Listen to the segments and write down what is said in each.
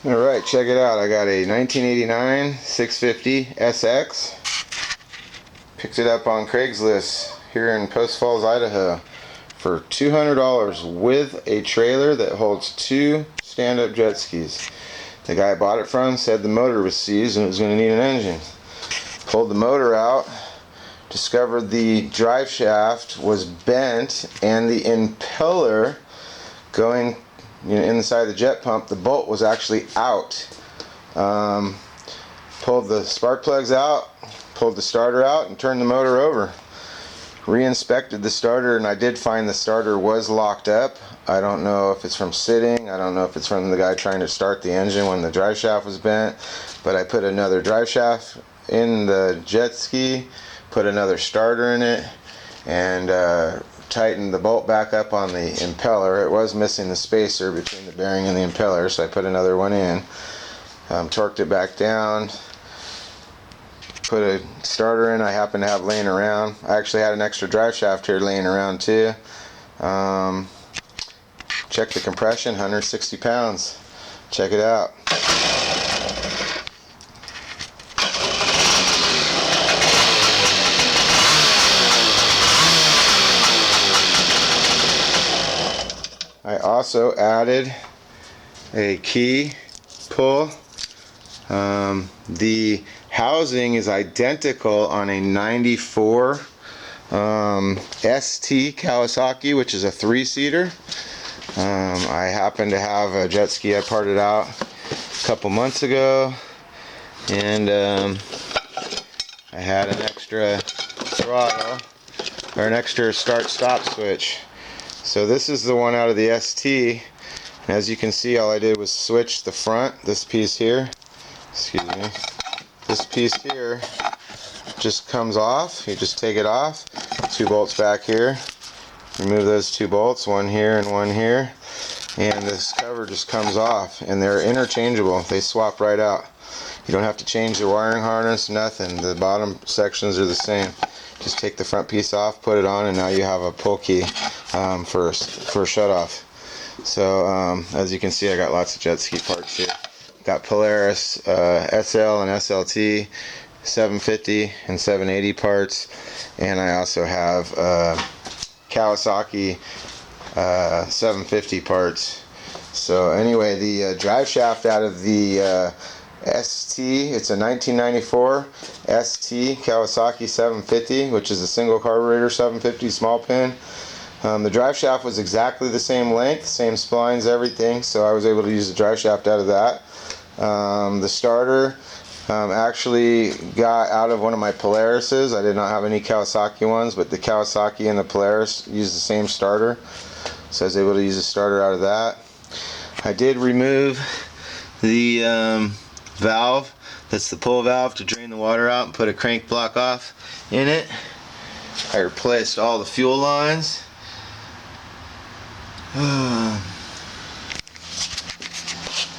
Alright, check it out. I got a 1989 650 SX. Picked it up on Craigslist here in Post Falls, Idaho for $200 with a trailer that holds 2 stand-up jet skis. The guy I bought it from said the motor was seized and it was going to need an engine. Pulled the motor out, discovered the drive shaft was bent and the impeller going inside the jet pump, the bolt was actually out. Pulled the spark plugs out, pulled the starter out, and turned the motor over. Re-inspected the starter, and I did find the starter was locked up. I don't know if it's from sitting, I don't know if it's from the guy trying to start the engine when the drive shaft was bent, but I put another drive shaft in the jet ski, put another starter in it, and tightened the bolt back up on the impeller. It was missing the spacer between the bearing and the impeller, so I put another one in. Torqued it back down, put a starter in I happen to have laying around. I actually had an extra drive shaft here laying around too. Check the compression, 160 pounds. Check it out. I also added a key pull. The housing is identical on a 94 ST Kawasaki, which is a 3-seater. I happen to have a jet ski I parted out a couple months ago, and I had an extra throttle, or an extra start-stop switch. So this is the one out of the ST. As you can see, all I did was switch the front, this piece here, excuse me, this piece here just comes off. You just take it off, 2 bolts back here, remove those 2 bolts, one here and one here, and this cover just comes off, and they're interchangeable. They swap right out. You don't have to change the wiring harness, nothing. The bottom sections are the same. Just take the front piece off, put it on, and now you have a pull key for a shut off. So as you can see, I got lots of jet ski parts here. Got Polaris SL and SLT 750 and 780 parts, and I also have Kawasaki 750 parts. So anyway, the drive shaft out of the ST, it's a 1994 ST Kawasaki 750, which is a single carburetor 750 small pin. The drive shaft was exactly the same length, same splines, everything, so I was able to use the drive shaft out of that. The starter actually got out of one of my Polarises. I did not have any Kawasaki ones, but the Kawasaki and the Polaris used the same starter, so I was able to use the starter out of that. I did remove the valve, that's the pull valve to drain the water out, and put a crank block off in it. I replaced all the fuel lines.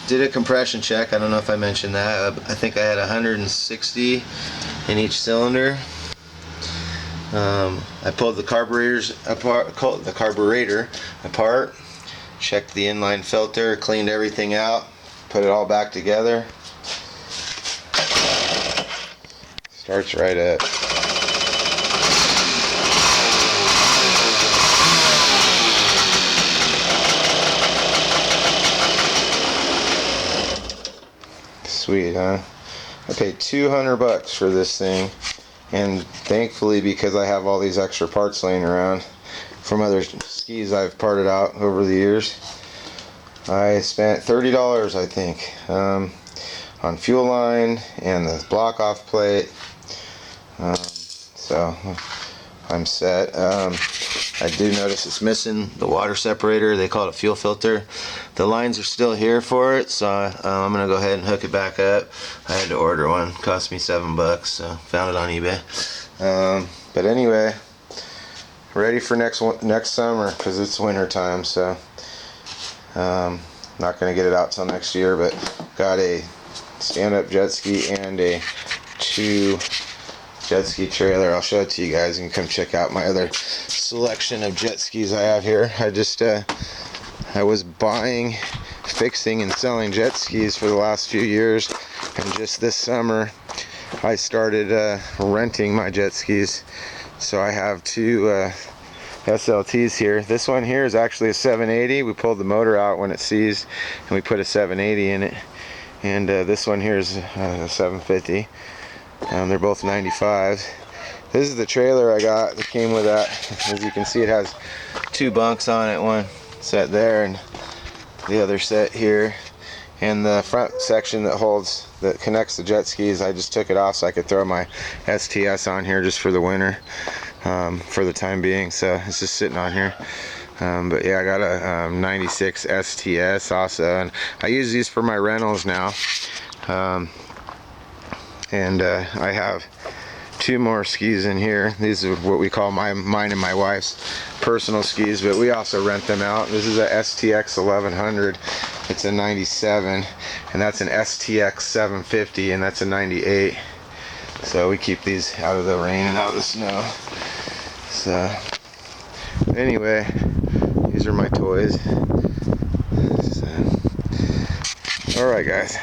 Did a compression check. I don't know if I mentioned that. I think I had 160 in each cylinder. I pulled the carburetor apart, checked the inline filter, cleaned everything out, put it all back together. Starts right up. Sweet, huh? I paid $200 for this thing, and thankfully, because I have all these extra parts laying around from other skis I've parted out over the years, I spent $30, I think, on fuel line and the block off plate. So I'm set. I do notice it's missing the water separator. They call it a fuel filter. The lines are still here for it, so I'm gonna go ahead and hook it back up. I had to order one. It cost me $7, so found it on eBay. But anyway, ready for next summer, because it's winter time. So not gonna get it out till next year, but got a stand-up jet ski and a 2 jet ski trailer. I'll show it to you guys. You can come check out my other selection of jet skis I have here. I was buying fixing and selling jet skis for the last few years, and just this summer I started renting my jet skis. So I have two SLTs here. This one here is actually a 780. We pulled the motor out when it seized and we put a 780 in it. And this one here is a 750. They're both 95s. This is the trailer I got that came with that. As you can see, it has two bunks on it, one set there and the other set here. And the front section that connects the jet skis, I just took it off so I could throw my STS on here just for the winter, for the time being. So it's just sitting on here. But yeah, I got a 96 STS also, and I use these for my rentals now. I have two more skis in here. These are what we call mine and my wife's personal skis, but we also rent them out. This is a STX 1100. It's a 97, and that's an STX 750, and that's a 98. So we keep these out of the rain and out of the snow. So anyway, these are my toys. So, all right, guys.